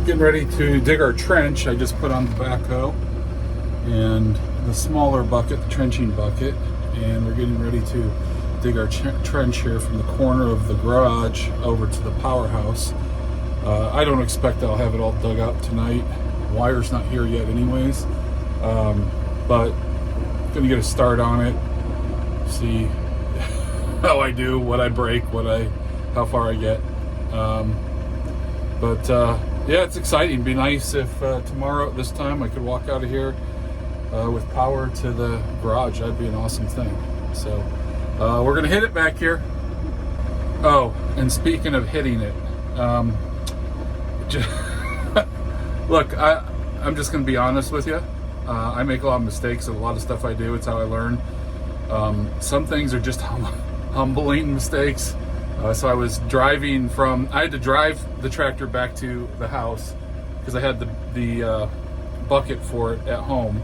getting ready to dig our trench. I just put on the backhoe and the smaller bucket, the trenching bucket, and we're getting ready to dig our trench here from the corner of the garage over to the powerhouse. I don't expect I'll have it all dug out tonight. Wire's not here yet anyways, but gonna get a start on it, see how I do, what I break, how far I get. Yeah, it's exciting. It'd be nice if tomorrow at this time I could walk out of here with power to the garage. That'd be an awesome thing. So we're gonna hit it back here. Oh, and speaking of hitting it, look, I'm just gonna be honest with you. I make a lot of mistakes and a lot of stuff I do. It's how I learn. Some things are just humbling mistakes. So I was driving I had to drive the tractor back to the house because I had the bucket for it at home,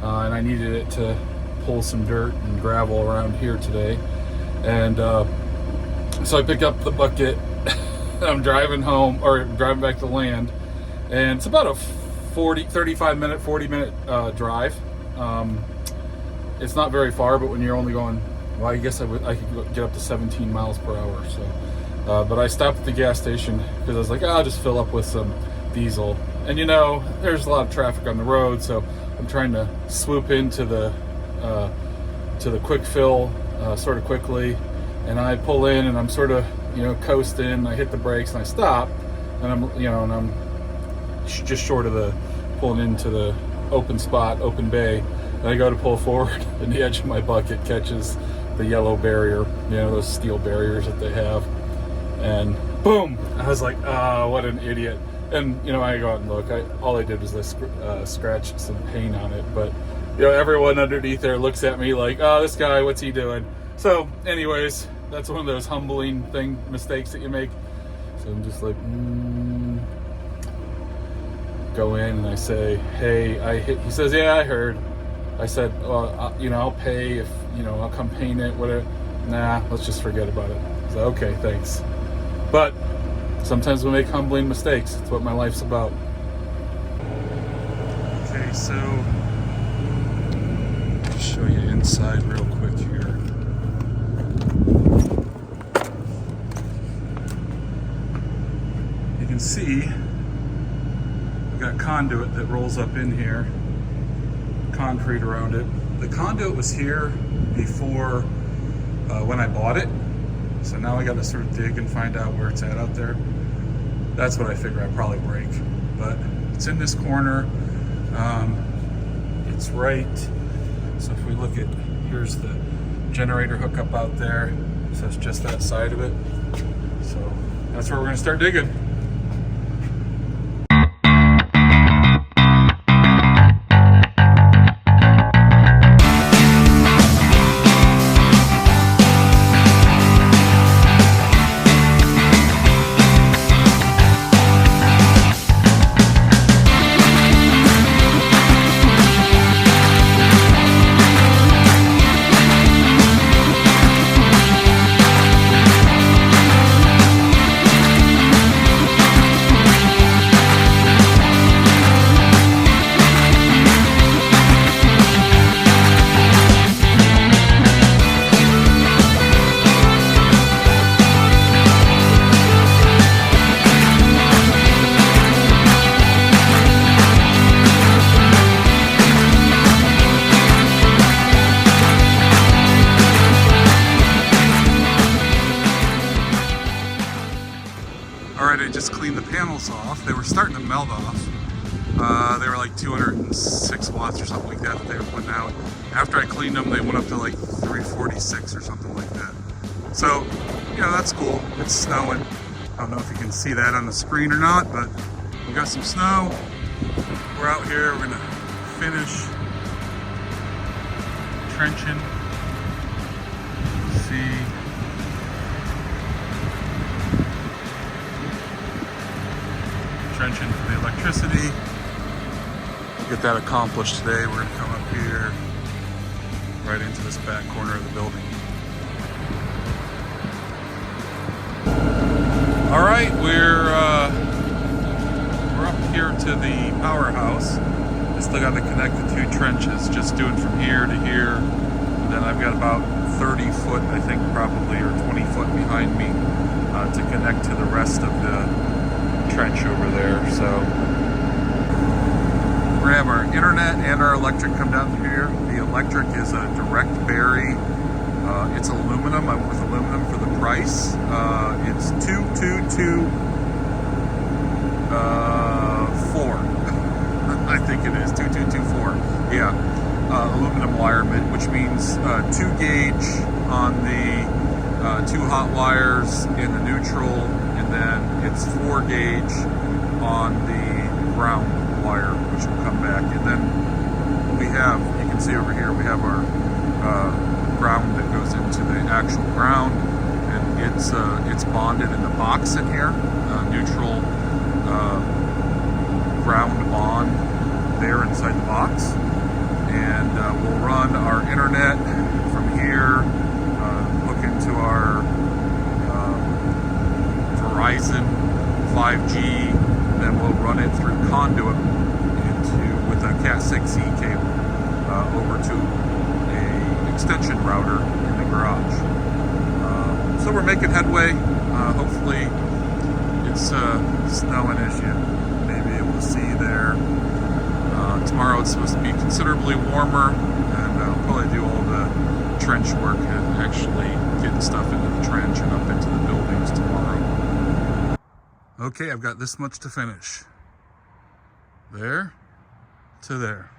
and I needed it to pull some dirt and gravel around here today. And so I picked up the bucket. I'm driving home, or driving back to land, and it's about a 35 minute, 40 minute drive. It's not very far, but when you're only going, well, I guess I could get up to 17 miles per hour. So, but I stopped at the gas station because I was like, I'll just fill up with some diesel. And there's a lot of traffic on the road, so I'm trying to swoop into the quick fill sort of quickly. And I pull in, and I'm sort of coasting. I hit the brakes and I stop, and I'm just short of the pulling into the open spot, open bay. And I go to pull forward, and the edge of my bucket catches the yellow barrier, those steel barriers that they have, and boom! I was like, what an idiot. And I go out and look. All I did was scratch some paint on it, but everyone underneath there looks at me like, oh, this guy, what's he doing? So anyways, that's one of those humbling mistakes that you make. So I'm just like, go in and I say, hey, I hit. He says, yeah, I heard. I said, I'll pay if, I'll come paint it, whatever. Nah, let's just forget about it. So, okay, thanks. But sometimes we make humbling mistakes. It's what my life's about. Okay, so I'll show you inside real quick here. You can see we've got conduit that rolls up in here. Concrete around it. The conduit was here before when I bought it, so now I got to sort of dig and find out where it's at out there. That's what I figure I'd probably break, but it's in this corner. It's right, so if we look at, here's the generator hookup out there, so it's just that side of it. So that's where we're going to start digging. I just cleaned the panels off. They were starting to melt off. They were like 206 watts or something like that they were putting out. After I cleaned them, they went up to like 346 or something like that. So, that's cool. It's snowing. I don't know if you can see that on the screen or not, but we got some snow. We're out here. We're gonna finish trenching. See. Trenching for the electricity. We'll get that accomplished today. We're going to come up here right into this back corner of the building. All right, we're up to the powerhouse. I still got to connect the two trenches, just doing from here to here. And then I've got about 30 foot, I think probably, or 20 foot behind me to connect to the rest of the trench over there. So we're gonna have our internet and our electric come down through here. The electric is a direct bury. It's aluminum. I went with aluminum for the price. It's 2224. I think it is 2224. Yeah, aluminum wire, which means 2 gauge on the 2 hot wires in the neutral, and then it's 4 gauge on the ground wire, which will come back. And then we have, you can see over here, we have our ground that goes into the actual ground, and it's bonded in the box in here, neutral ground bond there inside the box. And we'll run our internet from here, hook into our Verizon 5G, then we'll run it through conduit with a Cat 6e cable over to a extension router in the garage. So we're making headway. Hopefully it's snowing, as you may be able to see there. Tomorrow it's supposed to be considerably warmer, and I'll probably do all the trench work and actually getting stuff into the trench and up into the buildings tomorrow. Okay, I've got this much to finish. There to there.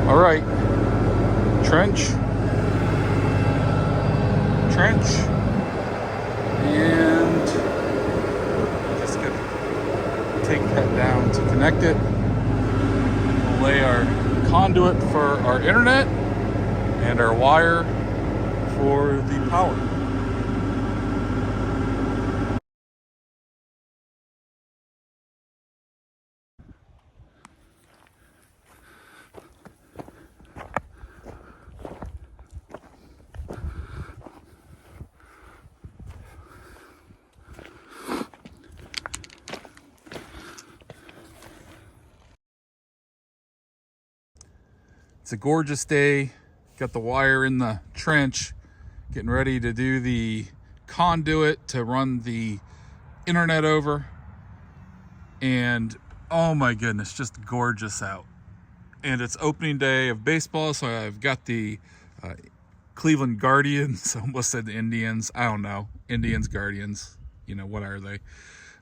All right, trench, and just gonna take that down to connect it. We'll lay our conduit for our internet and our wire for the power. It's a gorgeous day. Got the wire in the trench, getting ready to do the conduit to run the internet over. And oh my goodness, just gorgeous out. And it's opening day of baseball, so I've got the Cleveland Guardians, almost said the Indians, I don't know, Indians, Guardians, you know, what are they?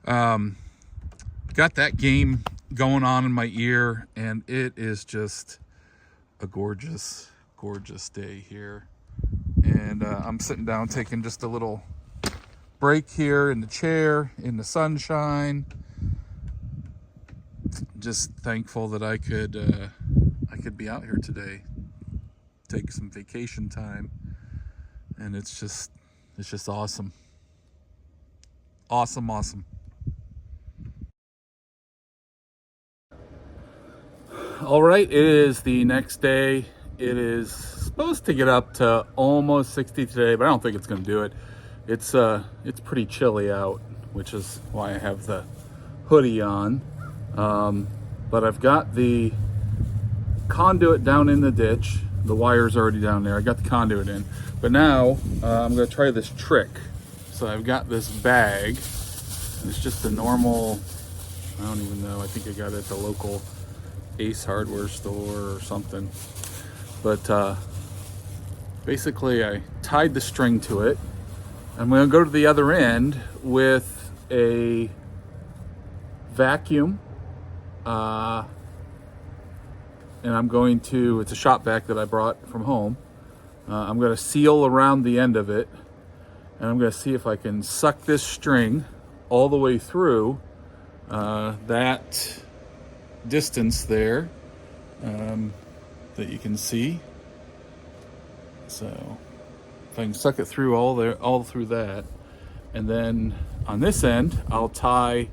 Got that game going on in my ear, and it is just a gorgeous day here. And I'm sitting down taking just a little break here in the chair in the sunshine. Just thankful that I could be out here today, take some vacation time, and it's just awesome. All right, it is the next day. It is supposed to get up to almost 60 today, but I don't think it's going to do it. It's pretty chilly out, which is why I have the hoodie on. But I've got the conduit down in the ditch. The wire's already down there. I got the conduit in. But now I'm going to try this trick. So I've got this bag. It's just a normal, I don't even know, I think I got it at the local Ace Hardware store or something. But basically I tied the string to it. I'm going to go to the other end with a vacuum. And I'm going to, it's a shop vac that I brought from home. I'm going to seal around the end of it. And I'm going to see if I can suck this string all the way through that distance there that you can see. So if I can suck it through all through that, and then on this end I'll tie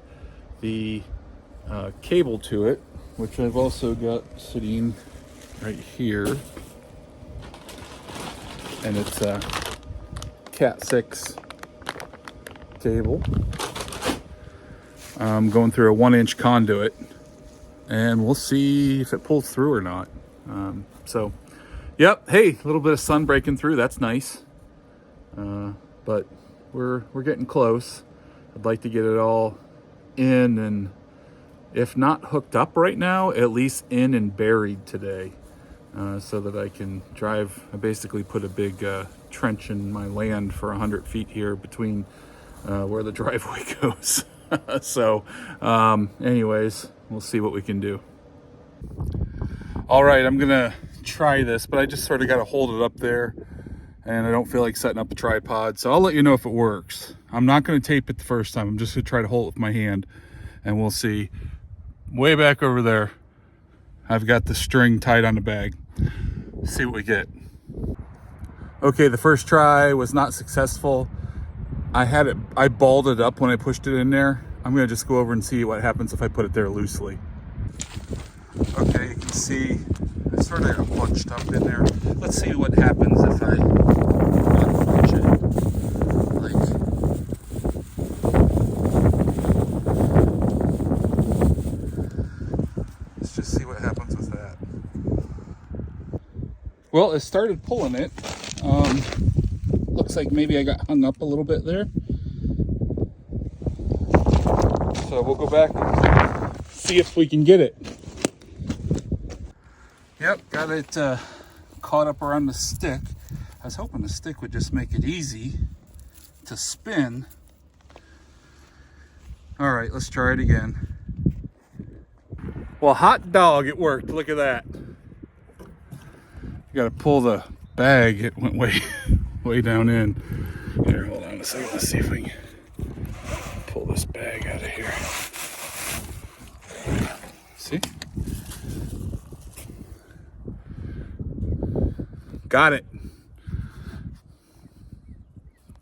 the cable to it, which I've also got sitting right here, and it's a Cat 6 cable. I'm going through a 1-inch conduit, and we'll see if it pulls through or not. So, yep. Hey, a little bit of sun breaking through. That's nice. But we're getting close. I'd like to get it all in, and if not hooked up right now, at least in and buried today, so that I can drive. I basically put a big trench in my land for 100 feet here between where the driveway goes. So anyways, we'll see what we can do. All right, I'm gonna try this, but I just sort of got to hold it up there, and I don't feel like setting up a tripod, so I'll let you know if it works. I'm not going to tape it the first time. I'm just going to try to hold it with my hand, and we'll see. Way back over there, I've got the string tied on the bag. See what we get. Okay, the first try was not successful. I balled it up when I pushed it in there. I'm going to just go over and see what happens if I put it there loosely. Okay, you can see I sort of got bunched up in there. Let's see what happens if I unpunch it. Let's just see what happens with that. Well, it started pulling it. Looks like maybe I got hung up a little bit there. So we'll go back and see if we can get it. Yep, got it caught up around the stick. I was hoping the stick would just make it easy to spin. All right, let's try it again. Well, hot dog, it worked. Look at that. You gotta pull the bag. It went way down in. Here, hold on a second. Let's see if we can pull this bag out of here. See? Got it.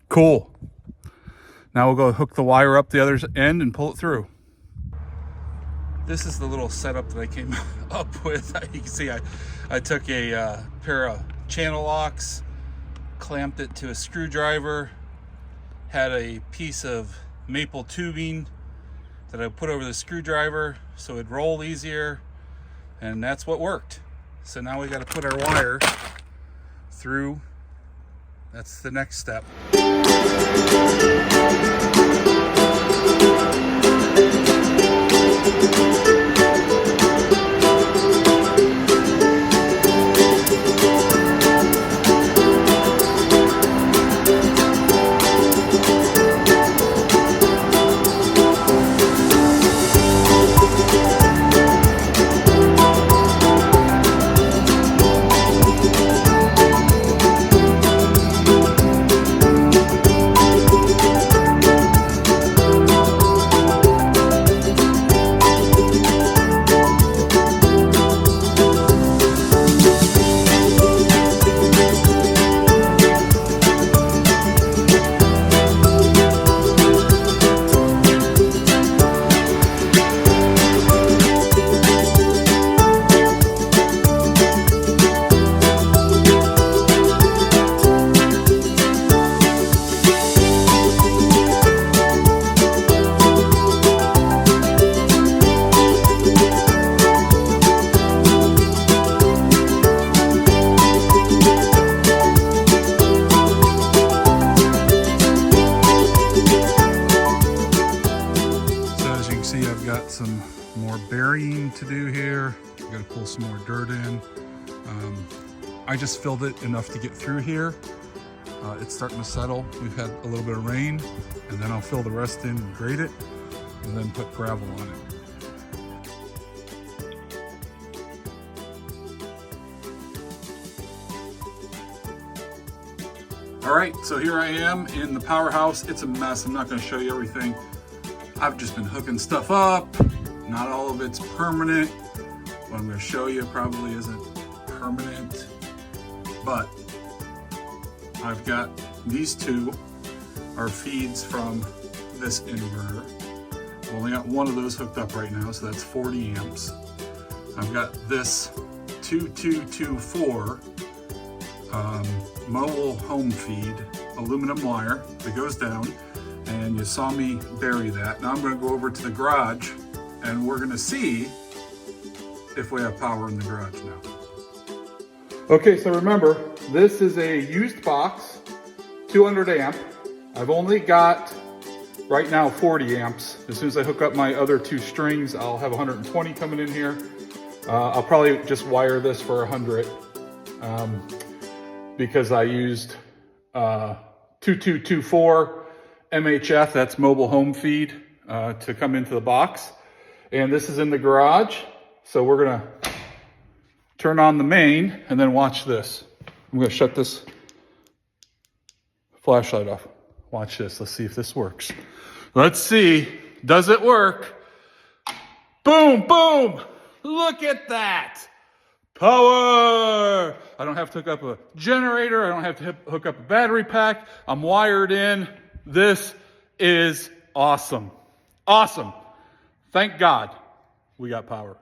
Cool. Now we'll go hook the wire up the other end and pull it through. This is the little setup that I came up with. You can see I took a pair of channel locks, clamped it to a screwdriver, had a piece of maple tubing that I put over the screwdriver so it'd roll easier, and that's what worked. So now we got to put our wire through. That's the next step. Some more burying to do here. I gotta pull some more dirt in. I just filled it enough to get through here. It's starting to settle. We've had a little bit of rain, and then I'll fill the rest in and grate it, and then put gravel on it. All right, so here I am in the powerhouse. It's a mess. I'm not gonna show you everything. I've just been hooking stuff up. Not all of it's permanent. What I'm going to show you probably isn't permanent, but I've got these two are feeds from this inverter. I've only got one of those hooked up right now, so that's 40 amps. I've got this 2224 mobile home feed aluminum wire that goes down. And you saw me bury that. Now I'm gonna go over to the garage and we're gonna see if we have power in the garage now. Okay, so remember, this is a used box, 200 amp. I've only got, right now, 40 amps. As soon as I hook up my other 2 strings, I'll have 120 coming in here. I'll probably just wire this for 100 because I used 2224 MHF, that's mobile home feed, to come into the box. And this is in the garage, so we're gonna turn on the main and then watch this. I'm gonna shut this flashlight off. Watch this, let's see if this works. Let's see, does it work? Boom, boom, look at that. Power! I don't have to hook up a generator. I don't have to hook up a battery pack. I'm wired in. This is awesome. Awesome. Thank God we got power.